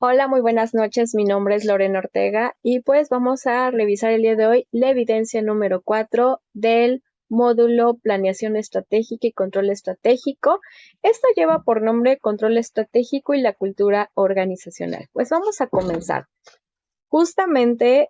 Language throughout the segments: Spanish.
Hola, muy buenas noches. Mi nombre es Lorena Ortega y pues vamos a revisar el día de hoy la evidencia número 4 del módulo Planeación Estratégica y Control Estratégico. Esto lleva por nombre Control Estratégico y la Cultura Organizacional. Pues vamos a comenzar. Justamente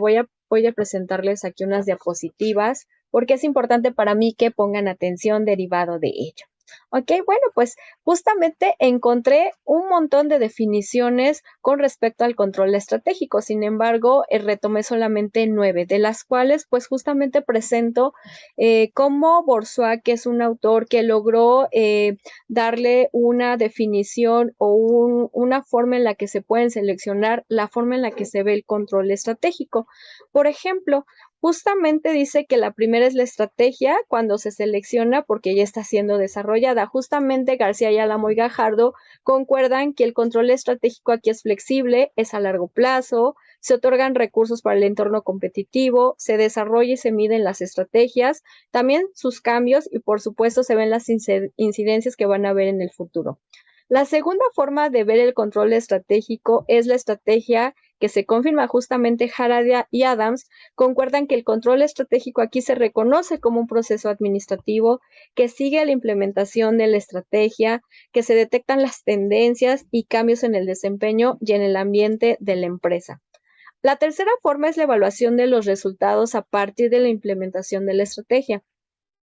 voy a presentarles aquí unas diapositivas porque es importante para mí que pongan atención derivado de ello. Ok, bueno, pues justamente encontré un montón de definiciones con respecto al control estratégico. Sin embargo, retomé solamente 9, de las cuales pues justamente presento cómo Bourdieu, que es un autor que logró darle una definición o una forma en la que se pueden seleccionar la forma en la que se ve el control estratégico. Por ejemplo, justamente dice que la primera es la estrategia cuando se selecciona porque ya está siendo desarrollada. Justamente García Ayala y Gajardo concuerdan que el control estratégico aquí es flexible, es a largo plazo, se otorgan recursos para el entorno competitivo, se desarrolla y se miden las estrategias, también sus cambios y por supuesto se ven las incidencias que van a haber en el futuro. La segunda forma de ver el control estratégico es la estrategia que se confirma justamente Harad y Adams, concuerdan que el control estratégico aquí se reconoce como un proceso administrativo que sigue la implementación de la estrategia, que se detectan las tendencias y cambios en el desempeño y en el ambiente de la empresa. La tercera forma es la evaluación de los resultados a partir de la implementación de la estrategia.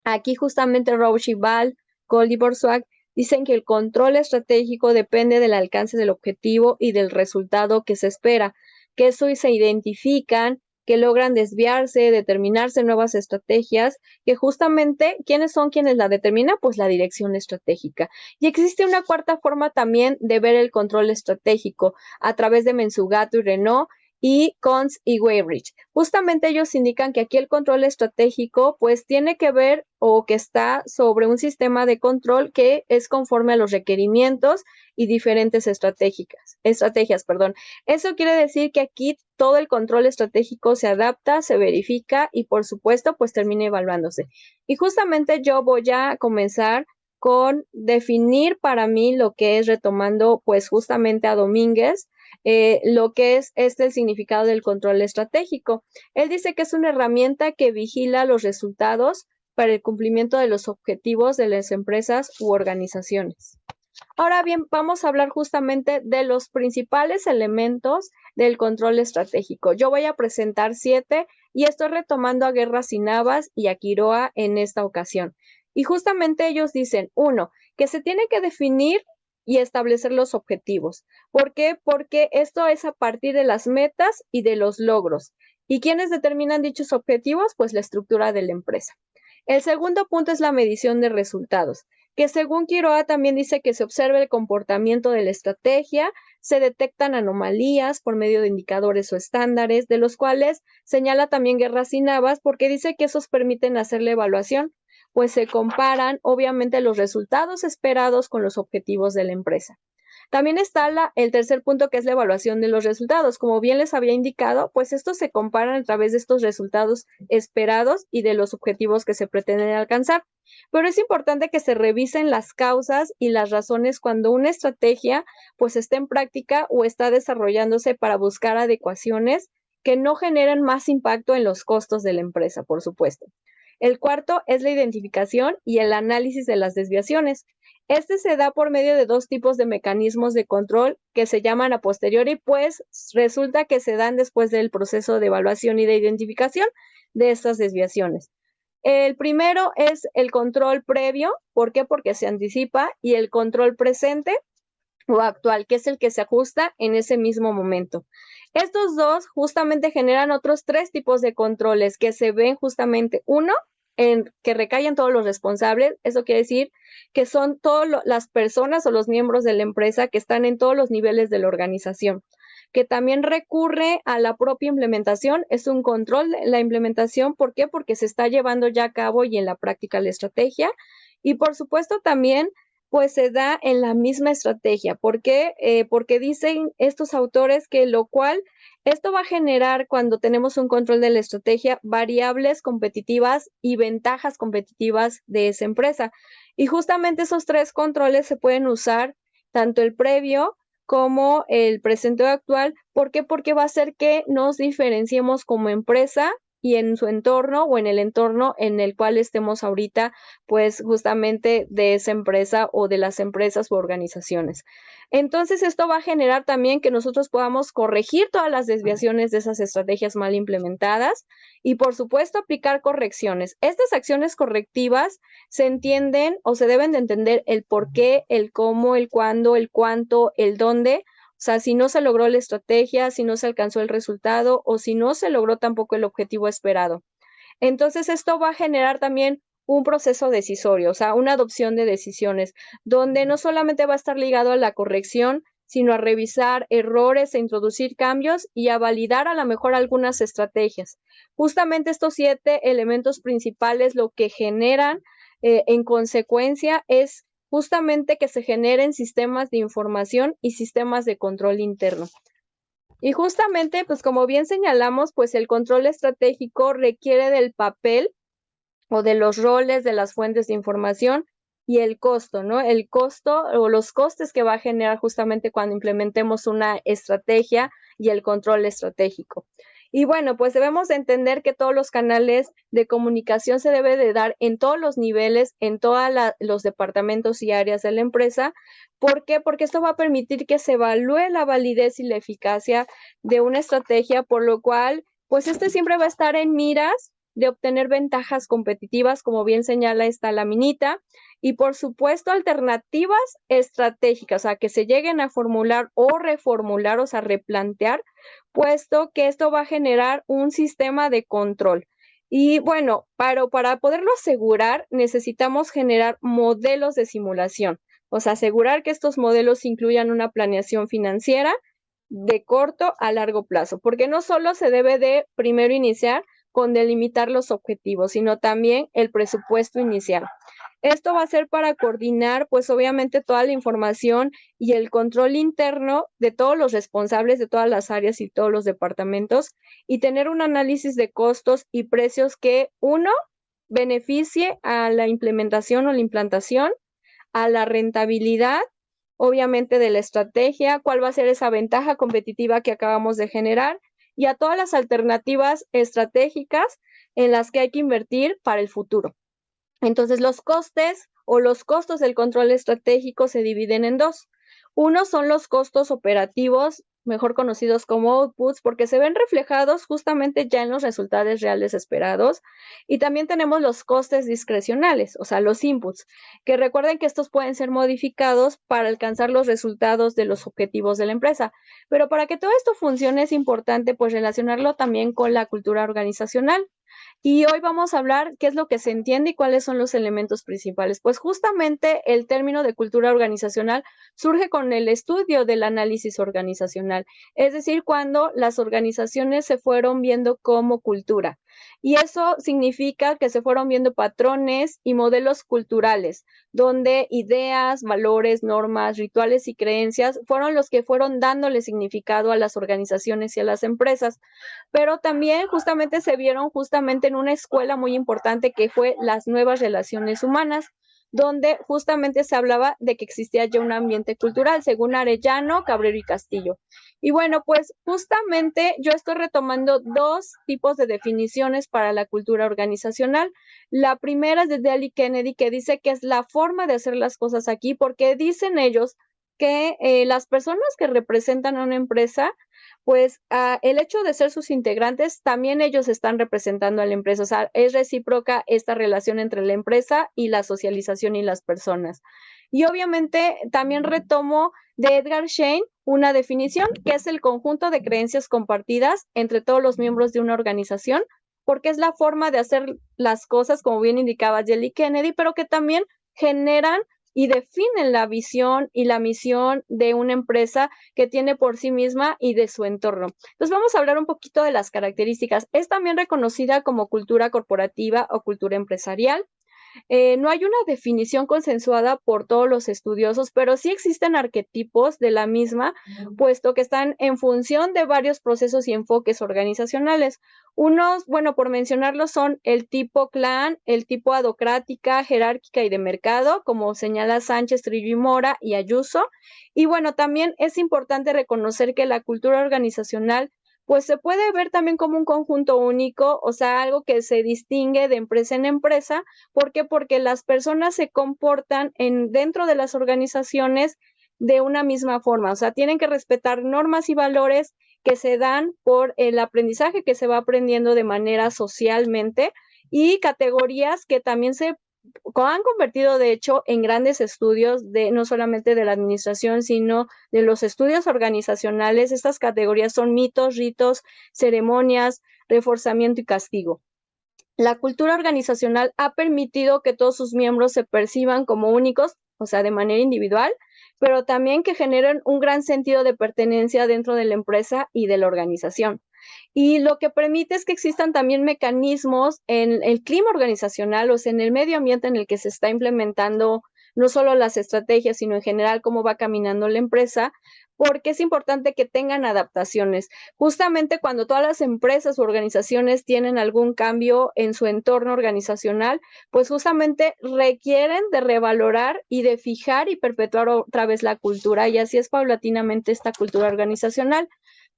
Aquí justamente Rausch y Ball, Gold y Bourdieu dicen que el control estratégico depende del alcance del objetivo y del resultado que se espera, que eso se identifican, que logran desviarse, determinarse nuevas estrategias, que justamente, ¿quiénes son quienes la determinan? Pues la dirección estratégica. Y existe una cuarta forma también de ver el control estratégico a través de Mensugato y Renault, y Cons y Weyrich. Justamente ellos indican que aquí el control estratégico pues tiene que ver o que está sobre un sistema de control que es conforme a los requerimientos y diferentes estrategias, perdón. Eso quiere decir que aquí todo el control estratégico se adapta, se verifica y por supuesto pues termina evaluándose. Y justamente yo voy a comenzar con definir para mí lo que es retomando pues justamente a Domínguez, lo que es el significado del control estratégico. Él dice que es una herramienta que vigila los resultados para el cumplimiento de los objetivos de las empresas u organizaciones. Ahora bien, vamos a hablar justamente de los principales elementos del control estratégico. Yo voy a presentar 7 y estoy retomando a Guerra y Navas y a Quiroa en esta ocasión. Y justamente ellos dicen, 1, que se tiene que definir y establecer los objetivos. ¿Por qué? Porque esto es a partir de las metas y de los logros. ¿Y quiénes determinan dichos objetivos? Pues la estructura de la empresa. El segundo punto es la medición de resultados, que según Quiroa también dice que se observa el comportamiento de la estrategia, se detectan anomalías por medio de indicadores o estándares, de los cuales señala también Guerras y Navas, porque dice que esos permiten hacer la evaluación, pues se comparan obviamente los resultados esperados con los objetivos de la empresa. También está el tercer punto, que es la evaluación de los resultados. Como bien les había indicado, pues estos se comparan a través de estos resultados esperados y de los objetivos que se pretenden alcanzar. Pero es importante que se revisen las causas y las razones cuando una estrategia pues está en práctica o está desarrollándose para buscar adecuaciones que no generen más impacto en los costos de la empresa, por supuesto. El cuarto es la identificación y el análisis de las desviaciones. Este se da por medio de dos tipos de mecanismos de control que se llaman a posteriori, pues resulta que se dan después del proceso de evaluación y de identificación de estas desviaciones. El primero es el control previo, ¿por qué? Porque se anticipa, y el control presente o actual, que es el que se ajusta en ese mismo momento. Estos dos justamente generan otros 3 tipos de controles que se ven justamente, uno, que recaen todos los responsables, eso quiere decir que son todas las personas o los miembros de la empresa que están en todos los niveles de la organización, que también recurre a la propia implementación, es un control de la implementación, ¿por qué? Porque se está llevando ya a cabo y en la práctica la estrategia, y por supuesto también pues se da en la misma estrategia. ¿Por qué? Porque dicen estos autores que lo cual esto va a generar, cuando tenemos un control de la estrategia, variables competitivas y ventajas competitivas de esa empresa. Y justamente esos 3 controles se pueden usar, tanto el previo como el presente actual. ¿Por qué? Porque va a hacer que nos diferenciemos como empresa y en su entorno o en el entorno en el cual estemos ahorita, pues justamente de esa empresa o de las empresas u organizaciones. Entonces, esto va a generar también que nosotros podamos corregir todas las desviaciones de esas estrategias mal implementadas y, por supuesto, aplicar correcciones. Estas acciones correctivas se entienden o se deben de entender el por qué, el cómo, el cuándo, el cuánto, el dónde. O sea, si no se logró la estrategia, si no se alcanzó el resultado o si no se logró tampoco el objetivo esperado. Entonces, esto va a generar también un proceso decisorio, o sea, una adopción de decisiones, donde no solamente va a estar ligado a la corrección, sino a revisar errores, a introducir cambios y a validar a lo mejor algunas estrategias. Justamente estos 7 elementos principales lo que generan en consecuencia es justamente que se generen sistemas de información y sistemas de control interno. Y justamente, pues como bien señalamos, pues el control estratégico requiere del papel o de los roles de las fuentes de información y el costo, ¿no? El costo o los costes que va a generar justamente cuando implementemos una estrategia y el control estratégico. Y bueno, pues debemos de entender que todos los canales de comunicación se debe de dar en todos los niveles, en todos los departamentos y áreas de la empresa. ¿Por qué? Porque esto va a permitir que se evalúe la validez y la eficacia de una estrategia, por lo cual, pues este siempre va a estar en miras de obtener ventajas competitivas, como bien señala esta laminita, y por supuesto alternativas estratégicas, o sea, que se lleguen a formular o reformular, o sea, replantear, puesto que esto va a generar un sistema de control. Y bueno, para poderlo asegurar, necesitamos generar modelos de simulación, o sea, asegurar que estos modelos incluyan una planeación financiera de corto a largo plazo, porque no solo se debe de primero iniciar con delimitar los objetivos, sino también el presupuesto inicial. Esto va a ser para coordinar, pues obviamente, toda la información y el control interno de todos los responsables de todas las áreas y todos los departamentos y tener un análisis de costos y precios que, uno, beneficie a la implementación o la implantación, a la rentabilidad, obviamente, de la estrategia, cuál va a ser esa ventaja competitiva que acabamos de generar y a todas las alternativas estratégicas en las que hay que invertir para el futuro. Entonces, los costes o los costos del control estratégico se dividen en dos. Uno son los costos operativos, mejor conocidos como outputs, porque se ven reflejados justamente ya en los resultados reales esperados. Y también tenemos los costes discrecionales, o sea, los inputs, que recuerden que estos pueden ser modificados para alcanzar los resultados de los objetivos de la empresa. Pero para que todo esto funcione es importante pues relacionarlo también con la cultura organizacional. Y hoy vamos a hablar qué es lo que se entiende y cuáles son los elementos principales. Pues justamente el término de cultura organizacional surge con el estudio del análisis organizacional, es decir, cuando las organizaciones se fueron viendo como cultura. Y eso significa que se fueron viendo patrones y modelos culturales, donde ideas, valores, normas, rituales y creencias fueron los que fueron dándole significado a las organizaciones y a las empresas, pero también justamente se vieron justamente en una escuela muy importante que fue las nuevas relaciones humanas, donde justamente se hablaba de que existía ya un ambiente cultural, según Arellano, Cabrero y Castillo. Y bueno, pues justamente yo estoy retomando dos tipos de definiciones para la cultura organizacional. La primera es de Dale Kennedy, que dice que es la forma de hacer las cosas aquí, porque dicen ellos que las personas que representan a una empresa pues el hecho de ser sus integrantes, también ellos están representando a la empresa, o sea, es recíproca esta relación entre la empresa y la socialización y las personas. Y obviamente también retomo de Edgar Schein una definición que es el conjunto de creencias compartidas entre todos los miembros de una organización, porque es la forma de hacer las cosas, como bien indicaba Jelly Kennedy, pero que también generan y definen la visión y la misión de una empresa que tiene por sí misma y de su entorno. Entonces vamos a hablar un poquito de las características. Es también reconocida como cultura corporativa o cultura empresarial. No hay una definición consensuada por todos los estudiosos, pero sí existen arquetipos de la misma, puesto que están en función de varios procesos y enfoques organizacionales. Unos, bueno, por mencionarlos, son el tipo clan, el tipo adocrática, jerárquica y de mercado, como señala Sánchez, Trillo y Mora y Ayuso. Y bueno, también es importante reconocer que la cultura organizacional pues se puede ver también como un conjunto único, o sea, algo que se distingue de empresa en empresa. ¿Por qué? Porque las personas se comportan dentro de las organizaciones de una misma forma, o sea, tienen que respetar normas y valores que se dan por el aprendizaje que se va aprendiendo de manera socialmente y categorías que también se han convertido, de hecho, en grandes estudios de no solamente de la administración, sino de los estudios organizacionales. Estas categorías son mitos, ritos, ceremonias, reforzamiento y castigo. La cultura organizacional ha permitido que todos sus miembros se perciban como únicos, o sea, de manera individual, pero también que generen un gran sentido de pertenencia dentro de la empresa y de la organización. Y lo que permite es que existan también mecanismos en el clima organizacional, o sea, en el medio ambiente en el que se está implementando no solo las estrategias, sino en general cómo va caminando la empresa, porque es importante que tengan adaptaciones. Justamente cuando todas las empresas u organizaciones tienen algún cambio en su entorno organizacional, pues justamente requieren de revalorar y de fijar y perpetuar otra vez la cultura, y así es paulatinamente esta cultura organizacional.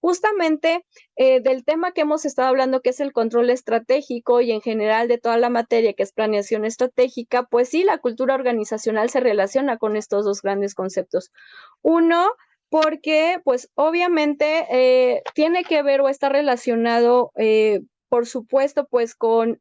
Justamente del tema que hemos estado hablando, que es el control estratégico y en general de toda la materia que es planeación estratégica, pues sí, la cultura organizacional se relaciona con estos dos grandes conceptos. Uno, porque pues obviamente tiene que ver o está relacionado, por supuesto, pues con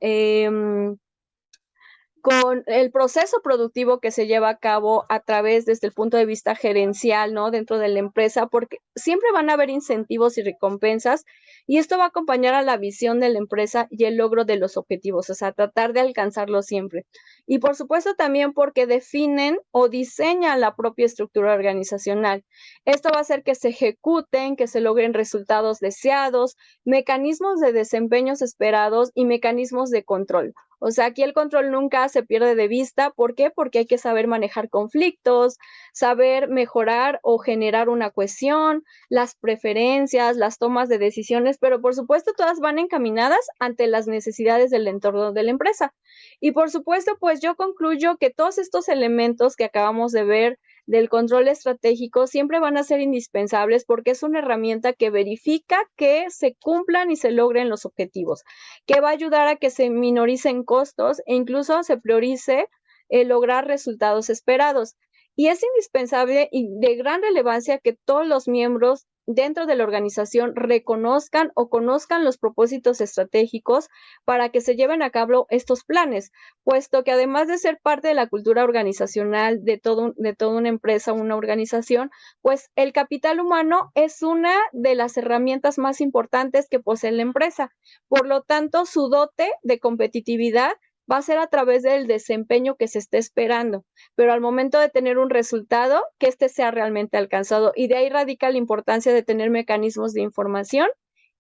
el proceso productivo que se lleva a cabo a través desde el punto de vista gerencial, ¿no? Dentro de la empresa, porque siempre van a haber incentivos y recompensas y esto va a acompañar a la visión de la empresa y el logro de los objetivos, o sea, tratar de alcanzarlo siempre. Y por supuesto también porque definen o diseñan la propia estructura organizacional. Esto va a hacer que se ejecuten, que se logren resultados deseados, mecanismos de desempeños esperados y mecanismos de control. O sea, aquí el control nunca se pierde de vista. ¿Por qué? Porque hay que saber manejar conflictos, saber mejorar o generar una cohesión, las preferencias, las tomas de decisiones, pero por supuesto todas van encaminadas ante las necesidades del entorno de la empresa. Y por supuesto, pues yo concluyo que todos estos elementos que acabamos de ver del control estratégico siempre van a ser indispensables porque es una herramienta que verifica que se cumplan y se logren los objetivos, que va a ayudar a que se minoricen costos e incluso se priorice lograr resultados esperados. Y es indispensable y de gran relevancia que todos los miembros dentro de la organización reconozcan o conozcan los propósitos estratégicos para que se lleven a cabo estos planes, puesto que además de ser parte de la cultura organizacional de toda una empresa, una organización, pues el capital humano es una de las herramientas más importantes que posee la empresa. Por lo tanto, su dote de competitividad va a ser a través del desempeño que se esté esperando, pero al momento de tener un resultado, que éste sea realmente alcanzado. Y de ahí radica la importancia de tener mecanismos de información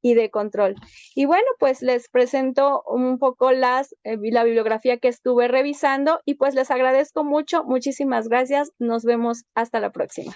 y de control. Y bueno, pues les presento un poco la bibliografía que estuve revisando y pues les agradezco mucho. Muchísimas gracias. Nos vemos hasta la próxima.